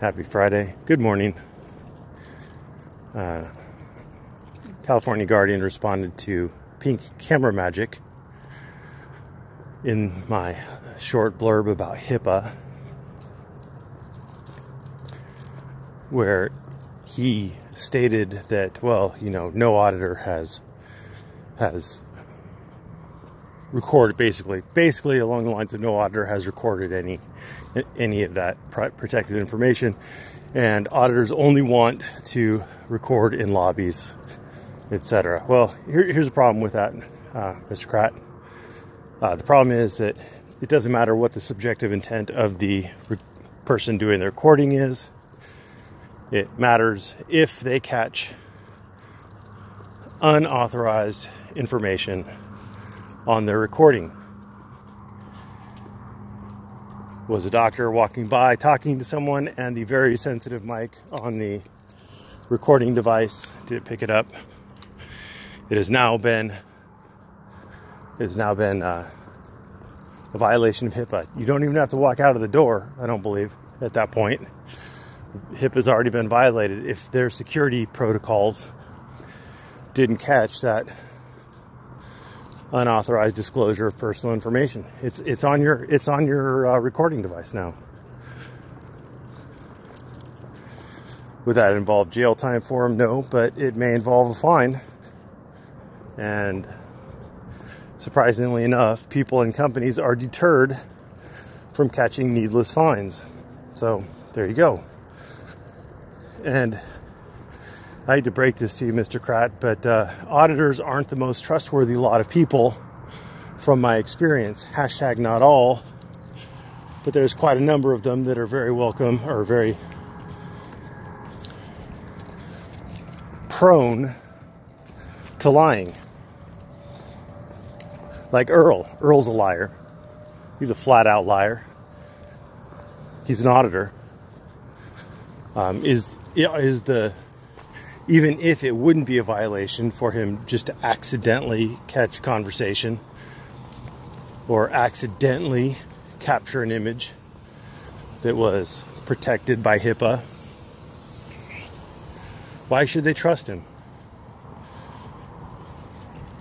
Happy Friday. Good morning. California Guardian responded to pink camera magic in my short blurb about HIPAA, where he stated that, well, you know, no auditor has recorded, basically along the lines of no auditor has recorded any of that protected information, and auditors only want to record in lobbies, etc. Well, here's the problem with that, Mr. Kratt. The problem is that it doesn't matter what the subjective intent of the person doing the recording is. It matters if they catch unauthorized information on their recording. Was a doctor walking by talking to someone, and the very sensitive mic on the recording device didn't pick it up. It has now been a violation of HIPAA. You don't even have to walk out of the door, I don't believe, at that point. HIPAA's already been violated if their security protocols didn't catch that unauthorized disclosure of personal information. It's on your recording device now. Would that involve jail time for him? No, but it may involve a fine. And surprisingly enough, people and companies are deterred from catching needless fines. So there you go. And I hate to break this to you, Mr. Kratt, but auditors aren't the most trustworthy lot of people from my experience. Hashtag not all, but there's quite a number of them that are very welcome, or very prone to lying. Like Earl. Earl's a liar. He's a flat out liar. He's an auditor. Even if it wouldn't be a violation for him just to accidentally catch conversation or accidentally capture an image that was protected by HIPAA, why should they trust him?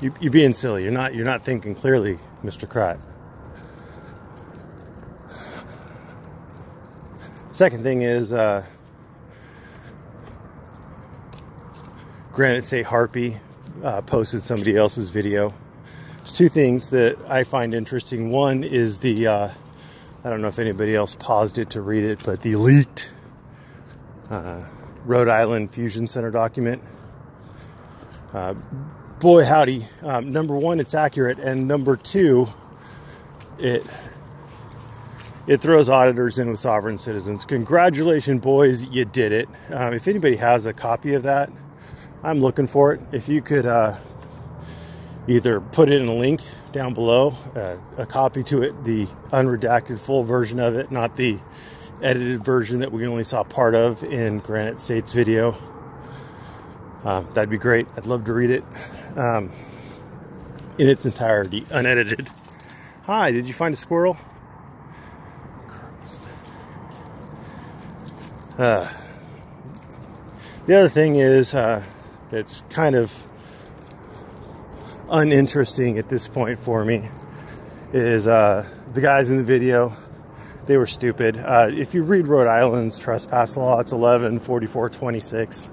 You're being silly. You're not thinking clearly, Mr. Kratt. Second thing is, Granite State Harpy posted somebody else's video. There's two things that I find interesting. One is the, I don't know if anybody else paused it to read it, but the leaked Rhode Island Fusion Center document. Boy howdy, number one, it's accurate, and number two, it throws auditors in with sovereign citizens. Congratulations, boys, you did it. If anybody has a copy of that, I'm looking for it. If you could either put it in a link down below, a copy to it, the unredacted full version of it, not the edited version that we only saw part of in Granite State's video. That'd be great. I'd love to read it in its entirety, unedited. Hi, did you find a squirrel? The other thing is, it's kind of uninteresting at this point for me, is the guys in the video, they were stupid. If you read Rhode Island's trespass law, it's 114426.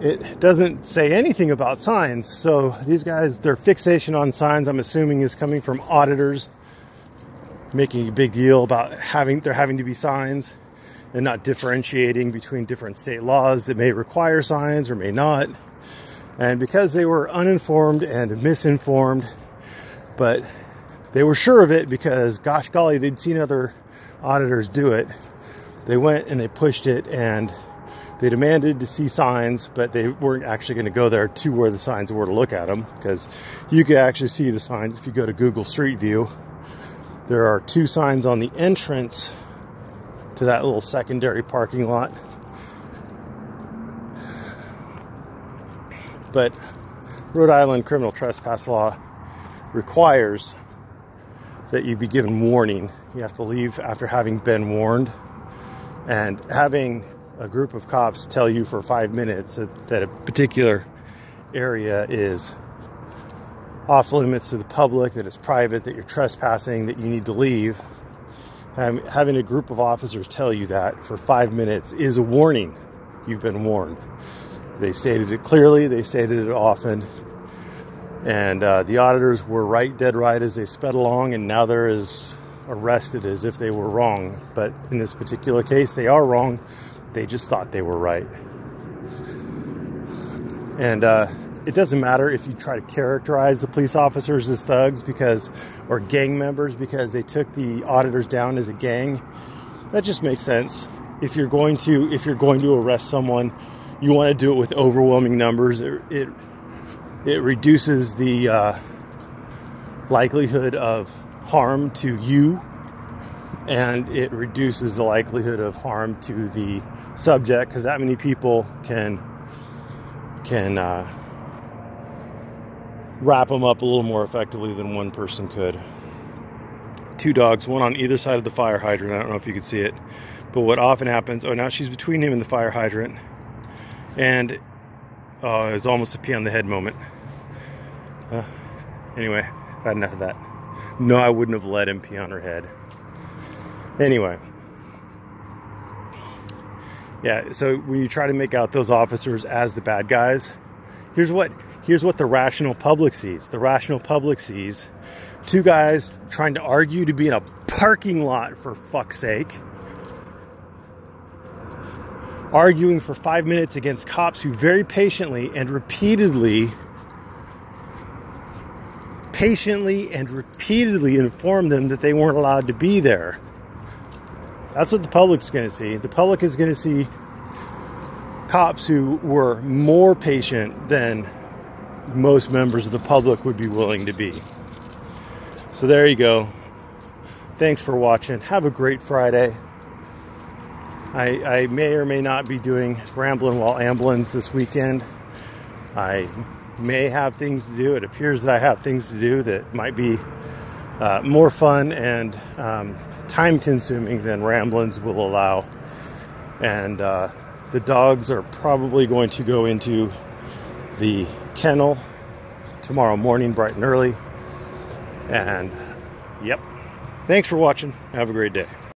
It doesn't say anything about signs. So these guys, their fixation on signs, I'm assuming, is coming from auditors making a big deal about there having to be signs, and not differentiating between different state laws that may require signs or may not. And because they were uninformed and misinformed, but they were sure of it because, gosh golly, they'd seen other auditors do it, they went and they pushed it, and they demanded to see signs, but they weren't actually going to go there to where the signs were to look at them, because you could actually see the signs if you go to Google Street View. There are two signs on the entrance to that little secondary parking lot. But Rhode Island criminal trespass law requires that you be given warning. You have to leave after having been warned. And having a group of cops tell you for 5 minutes that a particular area is off limits to the public, that it's private, that you're trespassing, that you need to leave. Having a group of officers tell you that for 5 minutes is a warning. You've been warned. They stated it clearly, they stated it often, and the auditors were right, dead right, as they sped along, and now they're as arrested as if they were wrong. But in this particular case, they are wrong. They just thought they were right. And it doesn't matter if you try to characterize the police officers as thugs or gang members because they took the auditors down as a gang. That just makes sense. If you're going to arrest someone, you want to do it with overwhelming numbers. It reduces the likelihood of harm to you, and it reduces the likelihood of harm to the subject, because that many people can wrap them up a little more effectively than one person could. 2 dogs, one on either side of the fire hydrant. I don't know if you can see it, but what often happens, oh, now she's between him and the fire hydrant, and it was almost a pee on the head moment. Anyway, I've had enough of that. No, I wouldn't have let him pee on her head. Anyway, yeah, so when you try to make out those officers as the bad guys, here's what the rational public sees. The rational public sees 2 guys trying to argue to be in a parking lot, for fuck's sake, arguing for 5 minutes against cops who very patiently and repeatedly informed them that they weren't allowed to be there. That's what the public's going to see. The public is going to see cops who were more patient than most members of the public would be willing to be. So there you go. Thanks for watching. Have a great Friday. I may or may not be doing Ramblin while Amblins this weekend. I may have things to do. It appears that I have things to do that might be more fun and time consuming than Ramblins will allow. And the dogs are probably going to go into the kennel tomorrow morning bright and early. And yep, thanks for watching. Have a great day.